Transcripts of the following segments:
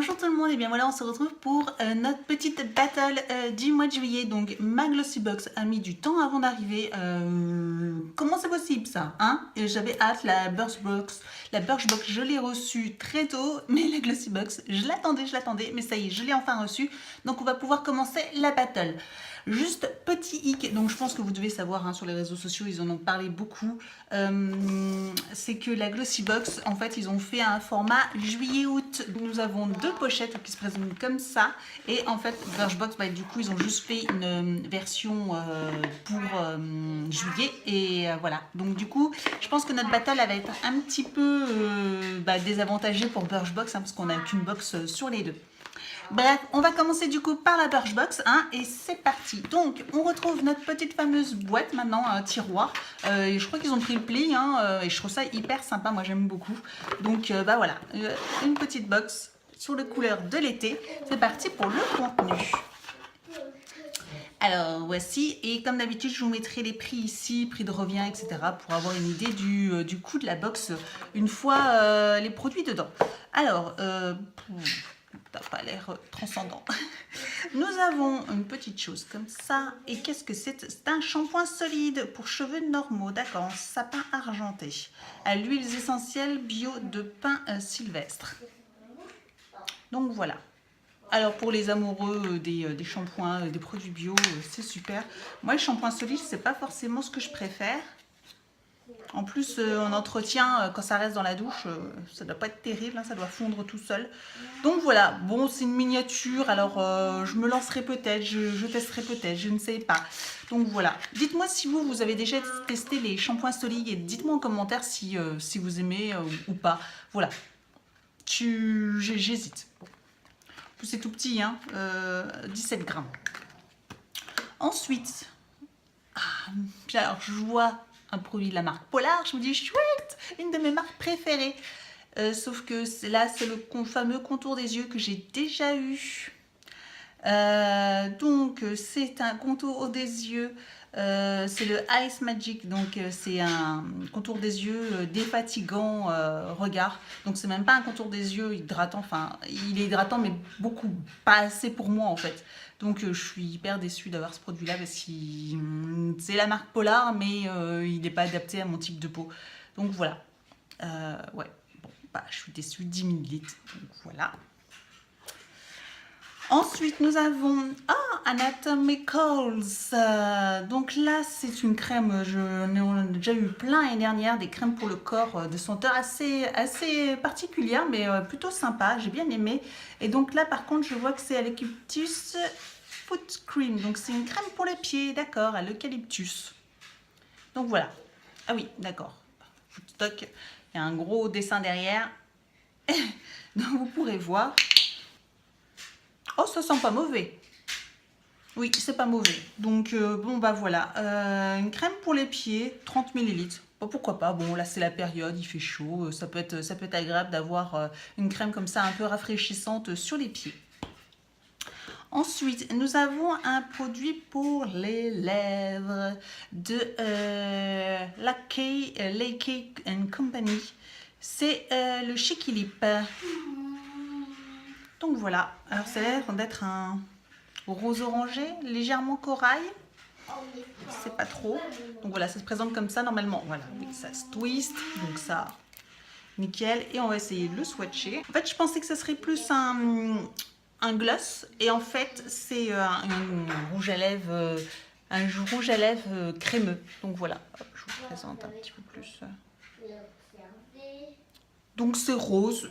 Bonjour tout le monde, et bien voilà on se retrouve pour notre petite battle du mois de juillet. Donc ma Glossybox a mis du temps avant d'arriver. Comment c'est possible ça, hein? J'avais hâte, la Birchbox je l'ai reçue très tôt, mais la Glossybox je l'attendais, mais ça y est, je l'ai enfin reçue. Donc on va pouvoir commencer la battle. Juste petit hic, donc je pense que vous devez savoir, hein, sur les réseaux sociaux, ils en ont parlé beaucoup. C'est que la Glossybox, en fait, ils ont fait un format juillet-août. Nous avons deux pochettes qui se présentent comme ça. Et en fait, Birchbox, du coup, ils ont juste fait une version pour juillet. Et voilà. Donc du coup, je pense que notre battle elle va être un petit peu désavantagée pour Birchbox, hein, parce qu'on n'a qu'une box sur les deux. Bref, on va commencer du coup par la Birchbox, hein, et c'est parti. Donc, on retrouve notre petite fameuse boîte maintenant, un tiroir. Et je crois qu'ils ont pris le pli, hein, et je trouve ça hyper sympa, moi j'aime beaucoup. Donc, voilà, une petite box sur les couleurs de l'été. C'est parti pour le contenu. Alors, voici, et comme d'habitude, je vous mettrai les prix ici, prix de revient, etc. pour avoir une idée du coût de la box une fois les produits dedans. Alors, t'as pas l'air transcendant. Nous avons une petite chose comme ça. Et qu'est-ce que c'est? C'est un shampoing solide pour cheveux normaux, d'accord, en sapin argenté, à l'huile essentielle bio de pin sylvestre. Donc voilà. Alors pour les amoureux des shampoings, des produits bio, c'est super. Moi, le shampoing solide, c'est pas forcément ce que je préfère. En plus, en entretien, quand ça reste dans la douche, ça doit pas être terrible, hein, ça doit fondre tout seul. Donc voilà, bon, c'est une miniature, alors je me lancerai peut-être, je testerai peut-être, je ne sais pas. Donc voilà, dites-moi si vous avez déjà testé les shampoings solides et dites-moi en commentaire si vous aimez ou pas. Voilà, j'hésite. C'est tout petit, hein, 17 grammes. Ensuite, alors je vois un produit de la marque Polar, je me dis chouette, une de mes marques préférées. Sauf que là, c'est le fameux contour des yeux que j'ai déjà eu. Donc, c'est un contour des yeux. C'est le Ice Magic, donc c'est un contour des yeux défatigant regard. Donc c'est même pas un contour des yeux hydratant, enfin il est hydratant mais beaucoup, pas assez pour moi en fait. Donc je suis hyper déçue d'avoir ce produit là parce que c'est la marque Polar mais il n'est pas adapté à mon type de peau. Donc voilà, ouais, bon, je suis déçue, 10 ml, donc voilà. Ensuite, nous avons Anatomicals. Donc là, c'est une crème, j'en ai déjà eu plein l'année dernière, des crèmes pour le corps de senteur assez particulière, mais plutôt sympa, j'ai bien aimé. Et donc là, par contre, je vois que c'est à l'eucalyptus foot cream. Donc c'est une crème pour les pieds, d'accord, à l'eucalyptus. Donc voilà. Ah oui, d'accord. Footstock, il y a un gros dessin derrière. Donc vous pourrez voir. Oh, ça sent pas mauvais. Oui, c'est pas mauvais. Donc, bon, voilà. Une crème pour les pieds, 30 ml. Bon, pourquoi pas? Bon, là, c'est la période, il fait chaud. Ça peut être agréable d'avoir une crème comme ça, un peu rafraîchissante sur les pieds. Ensuite, nous avons un produit pour les lèvres de Lakey Company. C'est le Cheeky Lip. Donc voilà, alors ça a l'air d'être un rose orangé, légèrement corail, c'est pas trop. Donc voilà, ça se présente comme ça normalement. Voilà, oui, ça se twist, donc ça, nickel. Et on va essayer de le swatcher. En fait, je pensais que ça serait plus un gloss, et en fait, c'est un rouge à lèvres, crémeux. Donc voilà, hop, je vous présente un petit peu plus. Donc c'est rose,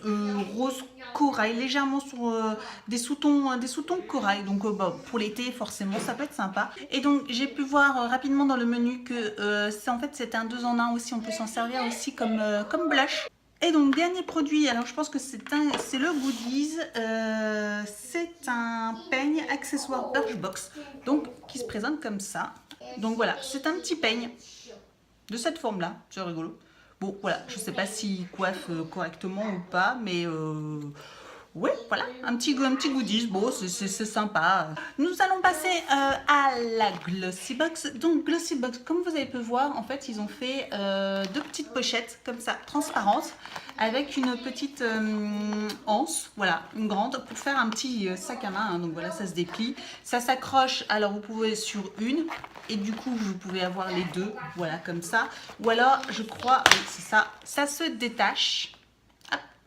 rose corail, légèrement sur des sous-tons corail. Donc pour l'été, forcément, ça peut être sympa. Et donc j'ai pu voir rapidement dans le menu que c'est un 2 en 1 aussi. On peut s'en servir aussi comme blush. Et donc dernier produit, alors je pense que c'est le Goodies. C'est un peigne accessoire Birchbox, donc qui se présente comme ça. Donc voilà, c'est un petit peigne de cette forme-là, c'est rigolo. Bon, voilà, je sais pas s'il coiffe correctement ou pas, mais Ouais, voilà, un petit goodies, bon, c'est sympa. Nous allons passer à la Glossy Box. Donc Glossy Box, comme vous avez pu voir, en fait, ils ont fait deux petites pochettes comme ça, transparentes, avec une petite anse, voilà, une grande, pour faire un petit sac à main. Hein. Donc voilà, ça se déplie, ça s'accroche. Alors vous pouvez sur une, et du coup vous pouvez avoir les deux, voilà, comme ça. Ou alors, je crois, oui, c'est ça, ça se détache.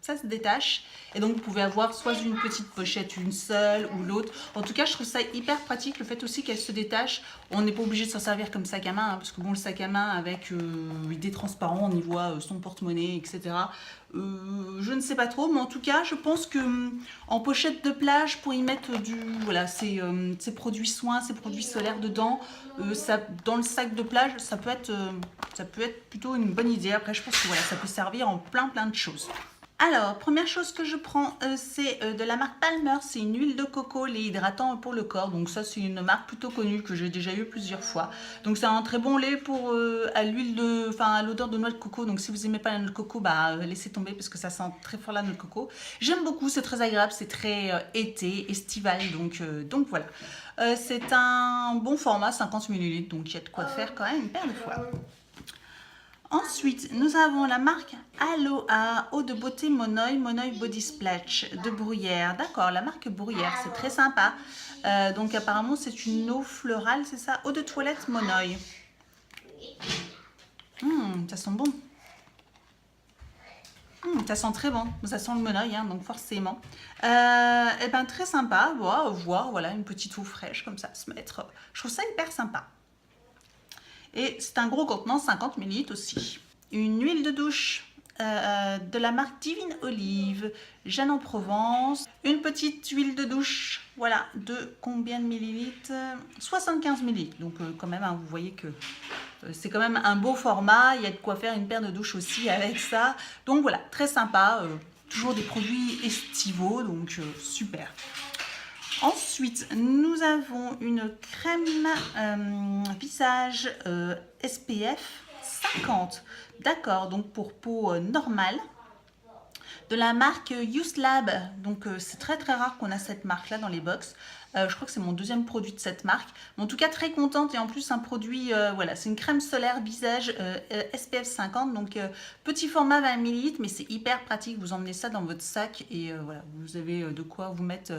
Ça se détache et donc vous pouvez avoir soit une petite pochette, une seule ou l'autre. En tout cas, je trouve ça hyper pratique, le fait aussi qu'elle se détache. On n'est pas obligé de s'en servir comme sac à main, hein, parce que bon, le sac à main avec des transparents, on y voit son porte-monnaie, etc. Je ne sais pas trop, mais en tout cas, je pense que en pochette de plage, pour y mettre voilà, ces produits soins, ces produits solaires dedans, ça, dans le sac de plage, ça peut être plutôt une bonne idée. Après, je pense que voilà, ça peut servir en plein de choses. Alors, première chose que je prends, c'est de la marque Palmer. C'est une huile de coco, lait hydratant pour le corps. Donc ça, c'est une marque plutôt connue que j'ai déjà eu plusieurs fois. Donc c'est un très bon lait pour à l'odeur de noix de coco. Donc si vous n'aimez pas la noix de coco, bah laissez tomber parce que ça sent très fort la noix de coco. J'aime beaucoup, c'est très agréable, c'est très été, estival. Donc voilà. C'est un bon format, 50 ml. Donc il y a de quoi faire quand même une paire de fois. Ensuite, nous avons la marque Aloha Eau de beauté Monoï Body Splash de Bruyère. D'accord, la marque Bruyère, c'est très sympa. Donc apparemment, c'est une eau florale, c'est ça? Eau de toilette Monoï. Ça sent bon. Ça sent très bon. Ça sent le Monoï, hein, donc forcément. Et ben très sympa. Voir, voilà, une petite eau fraîche comme ça, se mettre. Je trouve ça hyper sympa. Et c'est un gros contenant, 50 ml aussi. Une huile de douche de la marque Divine Olive, Jeanne en Provence. Une petite huile de douche, voilà, de combien de millilitres? 75 ml. Donc quand même, hein, vous voyez que c'est quand même un beau format. Il y a de quoi faire une paire de douches aussi avec ça. Donc voilà, très sympa. Toujours des produits estivaux, donc super. Ensuite, nous avons une crème visage SPF 50. D'accord, donc pour peau normale. De la marque Youth Lab. Donc c'est très rare qu'on a cette marque là dans les box. Je crois que c'est mon deuxième produit de cette marque. Mais en tout cas très contente et en plus un produit, voilà, c'est une crème solaire visage SPF 50. Donc petit format 20 ml mais c'est hyper pratique. Vous emmenez ça dans votre sac et voilà, vous avez de quoi vous mettre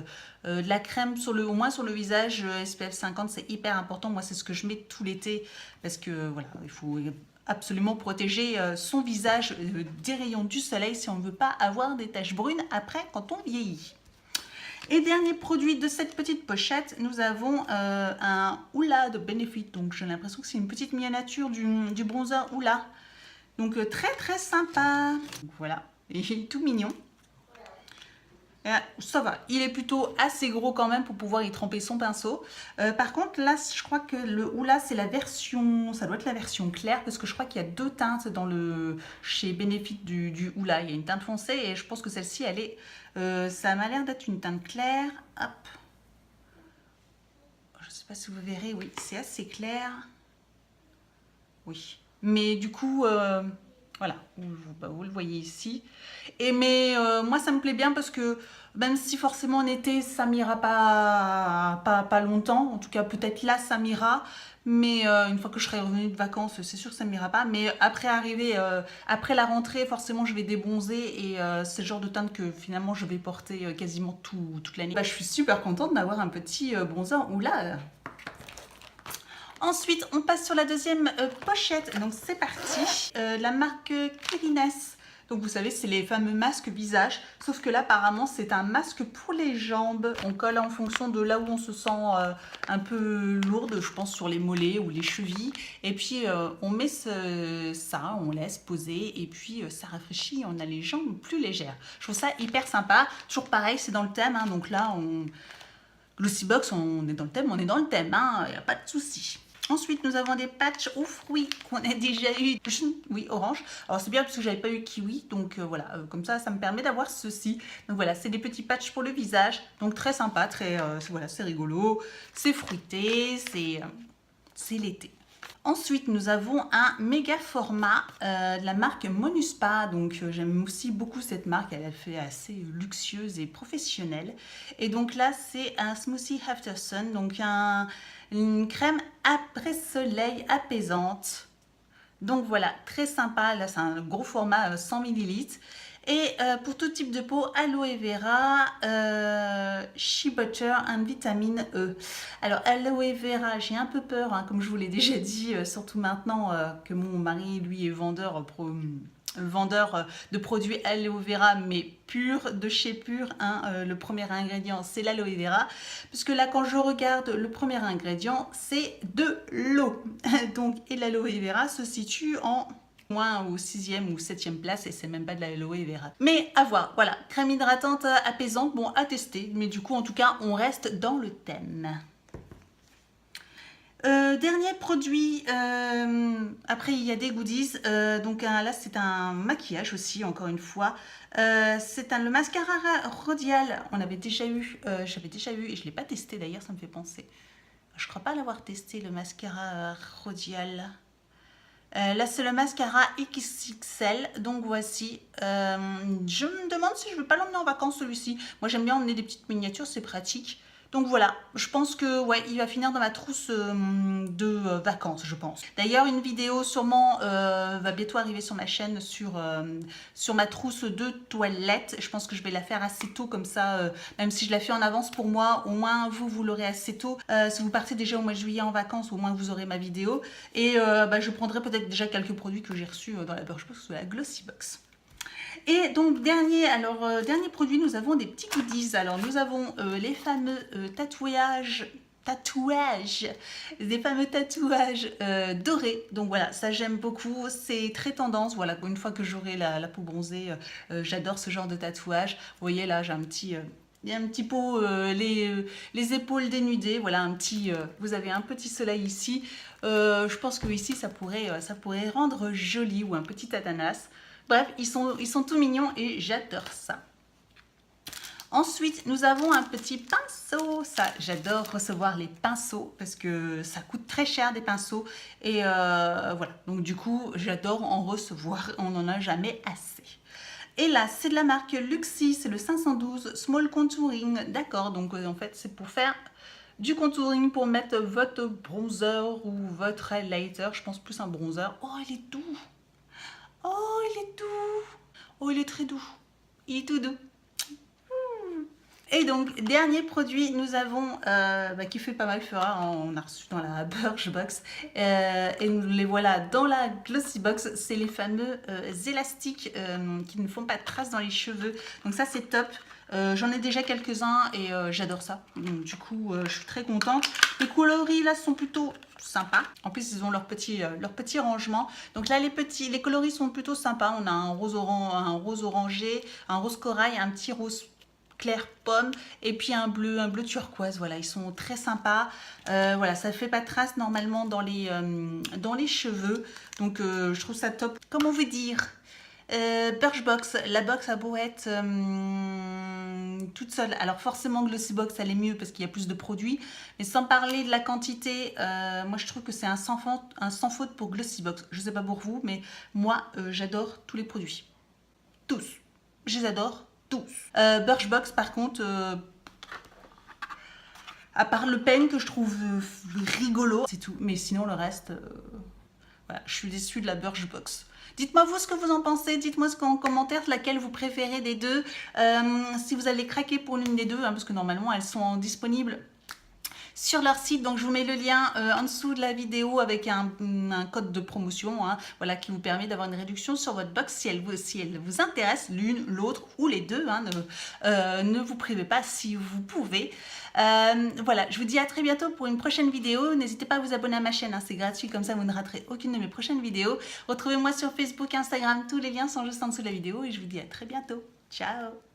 de la crème au moins sur le visage SPF 50. C'est hyper important. Moi c'est ce que je mets tout l'été parce que voilà, il faut absolument protéger son visage des rayons du soleil si on ne veut pas avoir des taches brunes après quand on vieillit. Et dernier produit de cette petite pochette, nous avons un Hoola de Benefit. Donc j'ai l'impression que c'est une petite miniature du bronzer Hoola. Donc très sympa. Donc, voilà, il est tout mignon. Ça va, il est plutôt assez gros quand même pour pouvoir y tremper son pinceau. Par contre, là, je crois que le Hoola, c'est la version, ça doit être la version claire parce que je crois qu'il y a deux teintes chez Benefit du Hoola. Il y a une teinte foncée et je pense que celle-ci, elle est, ça m'a l'air d'être une teinte claire. Hop. Je ne sais pas si vous verrez, oui, c'est assez clair. Oui, mais du coup... voilà, vous le voyez ici. Mais moi, ça me plaît bien parce que même si forcément en été, ça m'ira pas longtemps. En tout cas, peut-être là, ça m'ira. Mais une fois que je serai revenue de vacances, c'est sûr que ça ne m'ira pas. Mais après après la rentrée, forcément, je vais débronzer. Et c'est le genre de teinte que finalement, je vais porter quasiment toute l'année. Bah, je suis super contente d'avoir un petit bronzer Hoola. Ensuite, on passe sur la deuxième pochette. Donc, c'est parti. La marque Cleaness. Donc, vous savez, c'est les fameux masques visage. Sauf que là, apparemment, c'est un masque pour les jambes. On colle en fonction de là où on se sent un peu lourde, je pense, sur les mollets ou les chevilles. Et puis, on met ça, on laisse poser. Et puis, ça rafraîchit. On a les jambes plus légères. Je trouve ça hyper sympa. Toujours pareil, c'est dans le thème. Hein, donc là, Glossy Box, on est dans le thème, il n'y a pas de souci. Ensuite, nous avons des patchs aux fruits qu'on a déjà eu. Oui, orange. Alors, c'est bien parce que j'avais pas eu kiwi. Donc, voilà. Comme ça me permet d'avoir ceci. Donc, voilà. C'est des petits patchs pour le visage. Donc, très sympa. Voilà, c'est rigolo. C'est fruité. C'est l'été. Ensuite, nous avons un méga format de la marque Monuspa. Donc, j'aime aussi beaucoup cette marque. Elle a fait assez luxueuse et professionnelle. Et donc là, c'est un Smoothie After Sun. Donc, une crème après soleil apaisante. Donc voilà, très sympa. Là, c'est un gros format 100 ml. Et pour tout type de peau, aloe vera, shea butter, un vitamine E. Alors aloe vera, j'ai un peu peur, hein, comme je vous l'ai déjà dit, surtout maintenant que mon mari, lui, est vendeur de produits aloe vera, mais pur, de chez Pur. Hein, le premier ingrédient, c'est l'aloe vera. Puisque là, quand je regarde, le premier ingrédient, c'est de l'eau. Donc, et l'aloe vera se situe en moins au 6e ou 7e place et c'est même pas de l'aloe vera. Mais à voir, voilà, crème hydratante apaisante, bon, à tester. Mais du coup, en tout cas, on reste dans le thème. Dernier produit, après il y a des goodies, donc là c'est un maquillage aussi, encore une fois. C'est le mascara Rodial, on avait déjà eu, j'avais déjà eu et je ne l'ai pas testé d'ailleurs, ça me fait penser. Je crois pas l'avoir testé le mascara Rodial. Là c'est le mascara XXL, donc voici. Je me demande si je ne veux pas l'emmener en vacances celui-ci. Moi j'aime bien emmener des petites miniatures, c'est pratique. Donc voilà, je pense que ouais, il va finir dans ma trousse de vacances, je pense. D'ailleurs, une vidéo sûrement va bientôt arriver sur ma chaîne sur ma trousse de toilette. Je pense que je vais la faire assez tôt, comme ça, même si je la fais en avance pour moi, au moins vous l'aurez assez tôt. Si vous partez déjà au mois de juillet en vacances, au moins vous aurez ma vidéo. Et je prendrai peut-être déjà quelques produits que j'ai reçus dans la Birchbox ou la Glossybox. Et donc dernier produit, nous avons des petits goodies. Alors nous avons les fameux tatouages, des fameux tatouages dorés. Donc voilà, ça j'aime beaucoup, c'est très tendance. Voilà, une fois que j'aurai la peau bronzée, j'adore ce genre de tatouage. Vous voyez là, j'ai un petit... il y a un petit pot, les épaules dénudées, voilà vous avez un petit soleil ici. Je pense que ici ça pourrait rendre joli, ou un petit ananas. Bref, ils sont tout mignons et j'adore ça. Ensuite, nous avons un petit pinceau. Ça, j'adore recevoir les pinceaux parce que ça coûte très cher des pinceaux. Et voilà, donc du coup, j'adore en recevoir. On n'en a jamais assez. Et là, c'est de la marque Luxie, c'est le 512 Small Contouring. D'accord, donc en fait, c'est pour faire du contouring, pour mettre votre bronzer ou votre highlighter. Je pense plus un bronzer. Oh, il est doux. Oh, il est doux. Oh, il est très doux. Il est tout doux. Et donc, dernier produit, nous avons, qui fait pas mal fureur, hein, on a reçu dans la Birchbox, et nous les voilà dans la Glossybox, c'est les fameux élastiques qui ne font pas de traces dans les cheveux. Donc ça, c'est top. J'en ai déjà quelques-uns et j'adore ça. Donc, du coup, je suis très contente. Les coloris là sont plutôt sympas. En plus, ils ont leur petit rangement. Donc là, les coloris sont plutôt sympas. On a un rose orangé, un rose corail, un petit rose clair pomme et puis un bleu turquoise. Voilà, ils sont très sympas. Voilà, ça ne fait pas de traces normalement dans les cheveux. Donc, je trouve ça top. Comment vous dire? Birchbox, la box a beau être toute seule. Alors forcément Glossybox elle est mieux parce qu'il y a plus de produits. Mais sans parler de la quantité, moi je trouve que c'est un sans faute pour Glossybox. Je sais pas pour vous, mais moi j'adore tous les produits. Tous. Je les adore tous. Birchbox par contre, à part le pen que je trouve rigolo, c'est tout. Mais sinon le reste, voilà, je suis déçue de la Birchbox. Dites-moi vous ce que vous en pensez, dites-moi en commentaire laquelle vous préférez des deux, si vous allez craquer pour l'une des deux, hein, parce que normalement elles sont disponibles sur leur site. Donc je vous mets le lien en dessous de la vidéo avec un code de promotion, hein, voilà, qui vous permet d'avoir une réduction sur votre box si elle vous intéresse, l'une, l'autre ou les deux, hein, ne vous privez pas si vous pouvez. Voilà, je vous dis à très bientôt pour une prochaine vidéo. N'hésitez pas à vous abonner à ma chaîne, hein, c'est gratuit, comme ça vous ne raterez aucune de mes prochaines vidéos. Retrouvez-moi sur Facebook, Instagram, tous les liens sont juste en dessous de la vidéo et je vous dis à très bientôt. Ciao!